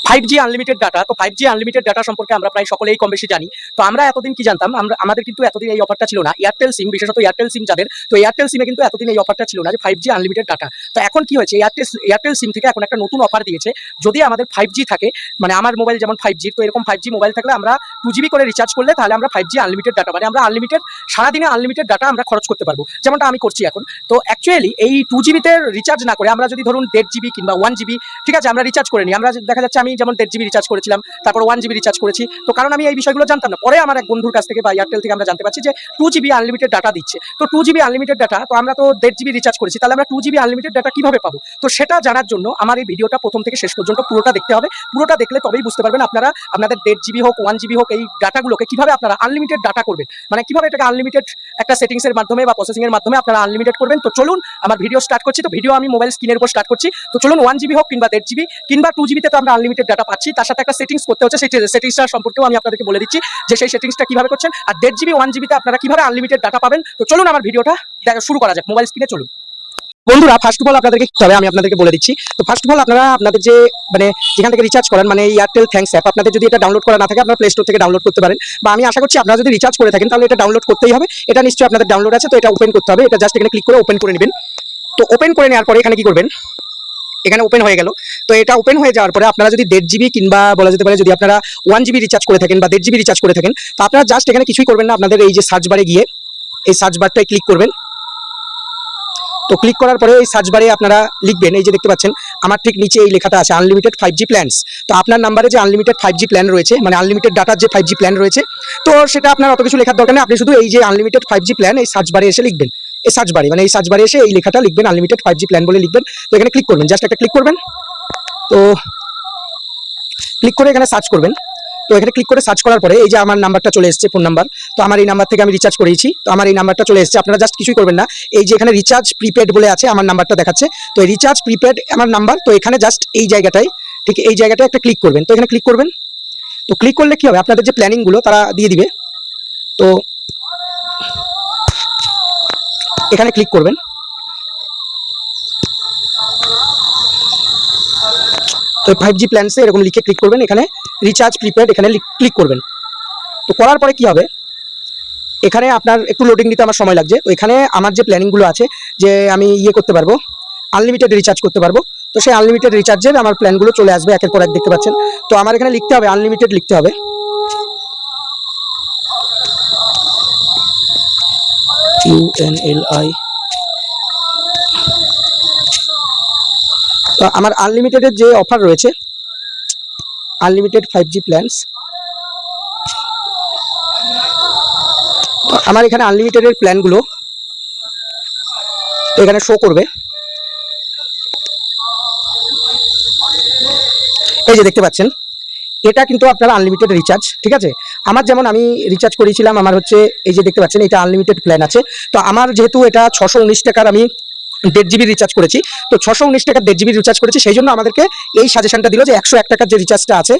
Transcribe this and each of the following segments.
5G unlimited data. তো 5G unlimited data সম্পর্কে আমরা প্রায় সকলেই কম বেশি জানি। তো আমরা এতদিন কি জানতাম, আমাদের কিন্তু এতদিন এই অফারটা ছিল না। এয়ারটেল সিম, বিশেষত এয়ারটেল সিম যাদের, তো এয়ারটেল সিমে কিন্তু এতদিন এই অফারটা ছিল না যে 5G আনলিমিটেড ডাটা। তো এখন কি হয়েছে, এয়ারটেল সিম থেকে এখন একটা নতুন অফার দিয়েছে। যদি আমাদের 5G থাকে, মানে আমার মোবাইল যেমন 5G, তো এরকম 5G মোবাইল থাকলে আমরা 2GB করে রিচার্জ করলে তাহলে আমরা 5G আনলিমিটেড ডাটা, মানে আমরা আনলিমিটেড সারাদিনে আনলিমিটেড ডাটা আমরা খরচ করতে পারবো, যেমনটা আমি করছি এখন। তো অ্যাকচুয়ালি এই 2GB-তে রিচার্জ না করে আমরা যদি ধরুন 1.5GB কিংবা 1GB, ঠিক আছে, আমরা রিচার্জ করে নিই। আমরা দেখা যাচ্ছে আমি যেমন 1.5GB রিচার্জ করেছিলাম, তারপর 1GB রিচার্জ করেছি। তো কারণ আমি এই বিষয়গুলো জানতাম না, পরে আমার এক বন্ধুর কাছ থেকে বা এয়ারটেল থেকে আমরা জানতে পারছি যে 2GB আনলিমিটেড ডাটা দিচ্ছে। তো 2GB আনলিমিটেড ডাটা, তো আমরা তো 1.5GB রিচার্জ করেছি, তাহলে আমরা 2GB আনলিমিটেড ডাটা কিভাবে পাবো? তো সেটা জানার জন্য আমার এই ভিডিওটা প্রথম থেকে শেষ পর্যন্ত পুরোটা দেখতে হবে। পুরোটা দেখলে তবেই বুঝতে পারবেন আপনারা আপনাদের 1.5GB হোক 1GB হোক এই ডাটাগুলোকে কিভাবে আপনারা আনলিমিটেড ডাটা করবেন, মানে কিভাবে এটাকে আনলিমিটেড একটা সেটিংসের মাধ্যমে বা প্রসেসিং এর মাধ্যমে আপনারা আনলিমিটেড করবেন। তো চলুন আমার ভিডিও স্টার্ট করছি। তো ভিডিও আমি মোবাইল স্ক্রিনের উপর স্টার্ট করছি। তো চলুন 1GB হোক কিংবা 1.5GB কিংবা 2GB-তে তো আমরা আনলিমিটেড ডাটা পাচ্ছি, তার সাথে একটা সেটিংস করতে হচ্ছে। সেই সেটিংসটা সম্পর্কেও আমি আপনাদেরকে বলে দিচ্ছি যে সেই সেটিংসটা কিভাবে করছেন, আর 1.5GB 1GB-তে আপনারা কিভাবে আনলিমিটেড ডাটা পাবেন। তো চলুন আমার ভিডিওটা শুরু করা যাক। মোবাইল স্ক্রিনে চলুন। বন্ধুরা, ফার্স্ট অফ অল আপনাদেরকে কি হবে আমি আপনাদেরকে বলে দিচ্ছি। তো ফার্স্ট অফ অল আপনারা আপনাদের যে মানে যেখান থেকে রিচার্জ করেন, মানে এয়ারটেল থ্যাঙ্কস অ্যাপ, আপনাদের যদি এটা ডাউনলোড করা না থাকে আপনারা প্লে স্টোর থেকে ডাউনলোড করতে পারেন, বা আমি আশা করছি আপনারা যদি রিচার্জ করে থাকেন তাহলে এটা ডাউনলোড করতেই হবে। এটা নিশ্চয়ই আপনাদের ডাউনলোড আছে, তো এটা ওপেন করতে হবে। এটা জাস্ট এখানে ক্লিক করে ওপেন করে নেবেন। তো ওপেন করে নেওয়ার পরে এখানে কি করবেন, এখানে ওপেন হয়ে গেল। তো এটা ওপেন হয়ে যাওয়ার পরে আপনারা যদি 1.5GB কিংবা বলা যেতে পারে যদি আপনারা 1GB রিচার্জ করে থাকেন বা 1.5GB রিচার্জ করে থাকেন, তো আপনারা জাস্ট এখানে কিছুই করবেন না, আপনাদের এই যে সার্চ বারে গিয়ে এই সার্চ বারটায় ক্লিক করবেন। তো ক্লিক করার পরে এই সার্চ বারে আপনারা লিখবেন, এই যে দেখতে পাচ্ছেন আমার ঠিক নিচে এই লেখাটা আছে আনলিমিটেড 5G প্ল্যানস। তো আপনার নাম্বারে যে আনলিমিটেড 5G প্ল্যান রয়েছে, মানে আনলিমিটেড ডাটার যে 5G প্ল্যান রয়েছে, তো সেটা আপনার অত কিছু লেখার দরকার নেই। আপনি শুধু এই যে আনলিমিটেড 5G প্ল্যান এই সার্চ বারে এসে লিখবেন, এই সার্চ বারে মানে এই সার্চ বারে এসে এই লেখাটা লিখবেন আনলিমিটেড 5G প্ল্যান বলে লিখবেন। তো এখানে ক্লিক করবেন, জাস্ট একটা ক্লিক করবেন। তো ক্লিক করে এখানে সার্চ করবেন। তো এখানে ক্লিক করে সার্চ করার পরে এই যে আমার নাম্বারটা চলে এসেছে, ফোন নাম্বার। তো আমার এই নাম্বার থেকে আমি রিচার্জ করেছি, তো আমার এই নাম্বারটা চলে এসেছে। আপনারা জাস্ট কিছুই করবেন না, এই যে এখানে রিচার্জ প্রিপেড বলে আছে আমার নাম্বারটা দেখাচ্ছে, তো এই রিচার্জ প্রিপেড আমার নাম্বার। তো এখানে জাস্ট এই জায়গাটায়, ঠিক এই জায়গাটায় একটা ক্লিক করবেন। তো এখানে ক্লিক করবেন। তো ক্লিক করলে কি হবে, আপনাদের যে প্ল্যানিংগুলো তারা দিয়ে দিবে। তো এখানে ক্লিক করবেন। তো 5G প্ল্যানসে এরকম লিখে ক্লিক করবেন, এখানে রিচার্জ প্রিপেড এখানে ক্লিক করবেন। তো করার পরে কি হবে, এখানে আপনার একটু লোডিং নিতে আমার সময় লাগছে। তো এখানে আমার যে প্ল্যানিংগুলো আছে যে আমি ইয়ে করতে পারবো, আনলিমিটেড রিচার্জ করতে পারবো, তো সেই আনলিমিটেড রিচার্জের আমার প্ল্যানগুলো চলে আসবে একের পর এক, দেখতে পাচ্ছেন। তো আমার এখানে লিখতে হবে আনলিমিটেড লিখতে হবে। UNLI। তো আমার আনলিমিটেডের যে অফার রয়েছে আনলিমিটেড 5G প্ল্যানস, আমার এখানে আনলিমিটেডের প্ল্যানগুলো তো এখানে শো করবে। এই যে দেখতে পাচ্ছেন, এটা কিন্তু আপনারা আনলিমিটেড রিচার্জ, ঠিক আছে। আমার যেমন আমি রিচার্জ করেছিলাম, আমার হচ্ছে এই যে দেখতে পাচ্ছেন এটা আনলিমিটেড প্ল্যান আছে। তো আমার যেহেতু এটা 619 টাকার আমি 1.5GB রিচার্জ করেছি, তো 619 টাকার 1.5GB রিচার্জ করেছি, সেই জন্য আমাদেরকে এই সাজেশনটা দিল যে 101 টাকার যে রিচার্জটা আছে,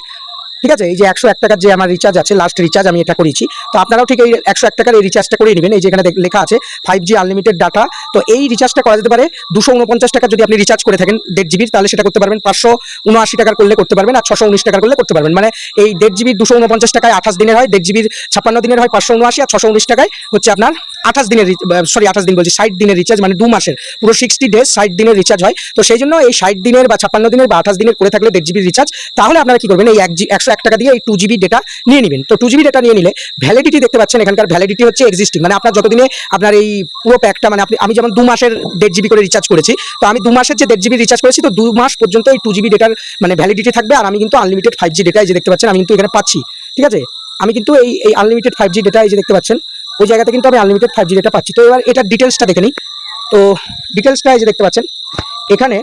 ঠিক আছে, এই যে 101 টাকার যে আমার রিচার্জ আছে, লাস্ট রিচার্জ আমি এটা করেছি। তো আপনারাও ঠিক এই 101 টাকার এই রিচার্জটা করে নেবেন। এই যে এখানে লেখা আছে 5G আনলিমিটেড ডাটা। তো এই রিচার্জটা করা যেতে পারে 249 টাকা যদি আপনি রিচার্জ করে থাকেন 1.5GB, তাহলে সেটা করতে পারবেন 579 টাকার করলে করতে পারবেন, আর 619 টাকার করলে করতে পারবেন। মানে এই 1.5GB 249 টাকায় 28 দিনের হয়, 1.5GB 56 দিনের হয় 579, আর 619 টাকায় হচ্ছে আপনার 28 দিনের, সরি 28 দিন বলছি, 60 দিনের রিচার্জ, মানে 2 মাসের পুরো 60 ডেজ 60 দিনের রিচার্জ হয়। তো সেই জন্য এই 60 দিনের বা 56 দিনের বা 28 দিনের করে থাকলে 1.5GB রিচার্জ, তাহলে আপনারা কি করবেন, এই 101 টাকা দিয়ে এই 2GB ডেটা নিয়ে নেবেন। তো 2GB ডেটা নিয়ে নিলে ভ্যালিডিটি দেখতে পাচ্ছেন, এখানকার ভ্যালিডিটি হচ্ছে এক্সিস্টিং, মানে আপনার যতদিনে আপনার এই পুরো প্যাকটা, মানে আমি যেমন 2 মাসের 1.5GB করে রিচার্জ করেছি, তো আমি 2 মাসের যে 1.5GB রিচার্জ করেছি, তো 2 মাস পর্যন্ত এই 2GB ডেটার মানে ভ্যালিডিটি থাকবে। আর আমি কিন্তু আনলিমিটেড 5G ডেটা এই যে দেখতে পাচ্ছেন আমি কিন্তু এখানে পাচ্ছি, ঠিক আছে। আমি কিন্তু এই আনলিমিটেড 5G ডেটা এই যে দেখতে পাচ্ছেন ওই জায়গাতে কিন্তু আমি আনলিমিটেড 5G ডেটা পাচ্ছি। তো এবার এটার ডিটেলসটা দেখে নিই। তো ডিটেলসটা এই যে দেখতে পাচ্ছেন এখানে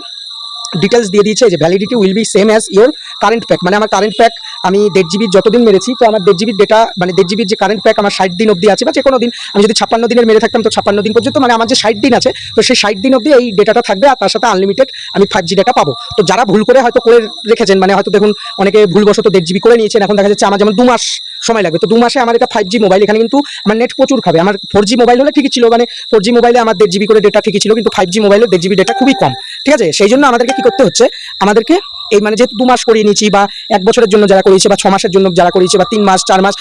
ডিটেলস দিয়ে দিয়েছে যে validity will be same as your current pack, মানে আমার কারেন্ট প্যাক আমি 1.5GB যতদিন মেরেছি, তো আমার 1.5GB ডেটা মানে 1.5GB যে কারেন্ট প্যাক আমার 60 দিন অবধি আছে, বা যে কোনো দিন আমি যদি 56 দিনের মেরে থাকতাম তো 56 দিন পর্যন্ত, মানে আমার যে 60 দিন আছে, তো সেই 60 দিন অবধি এই ডেটাটা থাকবে, আর তার সাথে আনলিমিটেড আমি 5G ডেটা পাবো। তো যারা ভুল করে হয়তো করে রেখেছেন, মানে হয়তো দেখুন অনেকে ভুলবশত 1.5GB করে নিয়েছেন, এখন দেখা যাচ্ছে আমার যেমন 2 মাস সময় লাগবে, তো 2 মাসে আমার এটা 5G মোবাইল, এখানে কিন্তু আমার নেট প্রচুর খাবে। আমার 4G মোবাইল হলে ঠিকই ছিল, মানে 4G মোবাইলে আমার 1.5GB করে ডেটা ঠিকই ছিল, কিন্তু 5G মোবাইলে 1.5GB ডেটা খুবই কম, ঠিক আছে। সেই জন্য আমাদেরকে কি করতে হচ্ছে, আমাদেরকে এই মানে যেহেতু 2 মাস করিয়ে নিয়েছি বা 1 বছরের জন্য যারা করিয়েছে বা 6 মাসের জন্য যারা করিয়েছে বা 3 মাস 4 মাস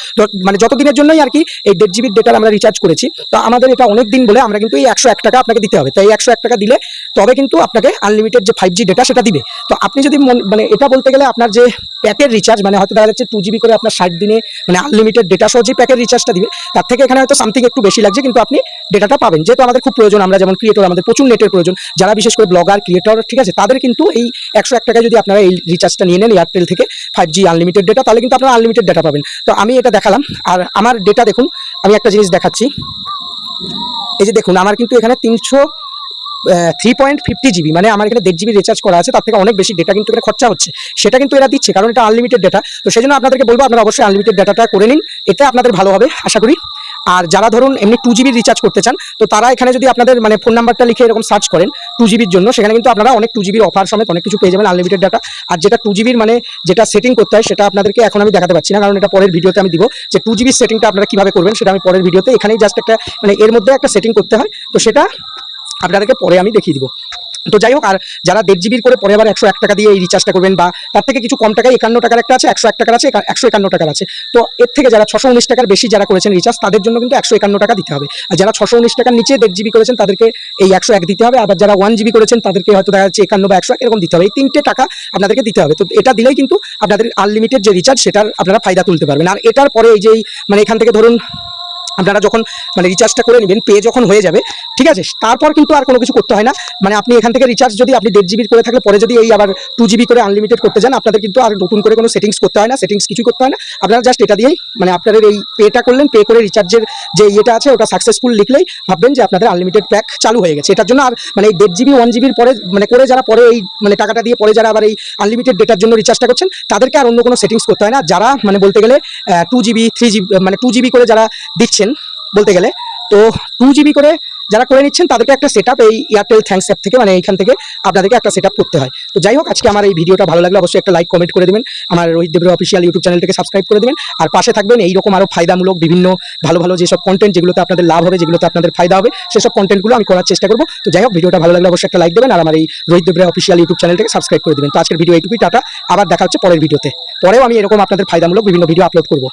মানে যত দিনের জন্যই আর কি এই 1.5 জিবির ডেটা আমরা রিচার্জ করেছি, তো আমাদের এটা অনেক দিন বলে আমরা কিন্তু এই 101 টাকা আপনাকে দিতে হবে। তো এই 101 টাকা দিলে তবে কিন্তু আপনাকে আনলিমিটেড যে 5G ডেটা সেটা দিবে। তো আপনি যদি মানে এটা বলতে গেলে আপনার যে প্যাকের রিচার্জ মানে হয়তো দেখা যাচ্ছে 2 জিবি করে আপনার 60 দিনে মানে আনলিমিটেড ডেটা সহ যে প্যাকের রিচার্জটা দিবে তার থেকে এখানে হয়তো সামথিং একটু বেশি লাগছে, কিন্তু আপনি ডেটাটা পাবেন। যেহেতু আমাদের খুব প্রয়োজন, আমরা যেমন ক্রিয়েটর আমাদের প্রচুর নেটের প্রয়োজন, যারা বিশেষ করে ব্লগার ক্রিয়েটর ঠিক আছে তাদের কিন্তু এই 101 টাকায় যদি আপনারা এই রিচার্জটা নিয়ে নেন এয়ারটেল থেকে 5G আনলিমিটেড ডেটা, তাহলে কিন্তু আপনারা আনলিমিটেড ডেটা পাবেন। তো আমি এটা দেখালাম। আর আমার ডেটা দেখুন, আমি একটা জিনিস দেখাচ্ছি, এই যে দেখুন আমার কিন্তু এখানে 3.50 জিবি মানে আমার এখানে 1.5 জিবি রিচার্জ করা আছে, তার থেকে অনেক বেশি ডেটা কিন্তু এখানে খরচা হচ্ছে, সেটা কিন্তু এরা দিচ্ছে কারণ এটা আনলিমিটেড ডেটা। তো সেই জন্য আপনাদেরকে বলবো আপনারা অবশ্যই আনলিমিটেড ডাটাটা করে নিন, এটা আপনাদের ভালো হবে আশা করি। আর যারা ধরুন এমনি 2 জিবি রিচার্জ করতে চান, তো তারা এখানে যদি আপনাদের মানে ফোন নাম্বারটা লিখে এরকম সার্চ করেন 2 জিবির জন্য, সেখানে কিন্তু আপনারা অনেক 2 জিবির অফার সমেত অনেক কিছু পেয়ে যাবেন আনলিমিটেড ডাটা। আর যেটা 2 জিবির মানে যেটা সেটিং করতে হয় সেটা আপনাদেরকে এখন আমি দেখাতে পাচ্ছি না, কারণ এটা পরের ভিডিওতে আমি দিব যে 2 জিবির সেটিংটা আপনারা কিভাবে করবেন সেটা আমি পরের ভিডিওতে, এখানেই জাস্ট একটা মানে এর মধ্যে একটা সেটিং করতে হয়, তো সেটা আপনাদেরকে পরে আমি দেখিয়ে দিব। তো যাই হোক, আর যারা 1.5 জিবির করে পরে আবার 101 টাকা দিয়ে এই রিচার্জটা করবেন বা তার থেকে কিছু কম টাকায় 51 টাকার একটা আছে, 101 টাকার আছে, 151 টাকার আছে, তো এর থেকে যারা 619 টাকার বেশি যারা করেছেন রিচার্জ তাদের জন্য কিন্তু 151 টাকা দিতে হবে। আর যারা 619 টাকার নিচে 1.5 জিবি করেছেন তাদেরকে এই 101 দিতে হবে। আবার যারা 1 জিবি করেছেন তাদেরকে হয়তো দেখা যাচ্ছে 51 বা 101 এরকম দিতে হবে। এই 3টে টাকা আপনাদেরকে দিতে হবে। তো এটা দিলেই কিন্তু আপনাদের আনলিমিটেড যে রিচার্জ সেটার আপনারা ফায়দা তুলতে পারবেন। আর এটার পরে এই যে মানে এখান থেকে ধরুন আপনারা যখন মানে রিচার্জটা করে নেবেন, পে যখন হয়ে যাবে ঠিক আছে, তারপর কিন্তু আর কোনো কিছু করতে হয় না। মানে আপনি এখান থেকে রিচার্জ যদি আপনি 1.5 জিবির করে থাকলে পরে যদি এই আবার 2 জিবি করে আনলিমিটেড করতে যান, আপনাদের কিন্তু আর নতুন করে কোনো সেটিংস করতে হয় না, সেটিংস কিছুই করতে হয় না। আপনারা জাস্ট এটা দিয়েই মানে আপনাদের এই পেটা করলেন, পে করে রিচার্জের যে ইয়েটা আছে ওটা সাকসেসফুল লিখলেই ভাববেন যে আপনাদের আনলিমিটেড প্যাক চালু হয়ে গেছে। এটার জন্য আর মানে এই 1.5 জিবি 1 জিবির পরে মানে করে যারা পরে এই মানে টাকাটা দিয়ে পরে যারা আবার এই আনলিমিটেড ডেটার জন্য রিচার্জটা করছেন তাদেরকে আর অন্য কোনো সেটিংস করতে হয় না। যারা মানে বলতে গেলে 2 জিবি 3 জিবি মানে 2 জিবি করে যারা দিচ্ছেন বলতে গেলে, তো 2 জিবি করে যারা করে নিচ্ছেন তাদেরকে একটা সেটআপ এই এয়ারটেল থ্যাঙ্কস অ্যাপ থেকে মানে এইখান থেকে আপনাদেরকে একটা সেটআপ করতে হয়। তো যাই হোক, আজকে আমার এই ভিডিওটা ভালো লাগলে অবশ্যই একটা লাইক কমেন্ট করে দেবেন, আমার রোহিত দেবরা অফিসিয়াল ইউটিউব চ্যানেলটাকে সাবস্ক্রাইব করে দেবেন, আর পাশে থাকবেন এইরকম আরও ফায়দামূলক বিভিন্ন ভালো ভালো যেসব কন্টেন্ট যেগুলোতে আপনাদের লাভ হবে, যেগুলোতে আপনাদের ফায়দা হবে সেসব কন্টেন্টগুলো আমি করার চেষ্টা করবো। তো যাই হোক, ভিডিওটা ভালো লাগলে অবশ্যই একটা লাইক দেবেন আর আমার এই রোহিত দেবরা অফিসিয়াল ইউটিউব চ্যানেলটাকে সাবস্ক্রাইব করে দেবেন। তো আজকের ভিডিও এইটুকুই, টাটা, আবার দেখা হচ্ছে পরের ভিডিওতে। পরেও আমি এরকম আপনাদের ফায়দামূলক বিভিন্ন ভিডিও আপলোড করবো।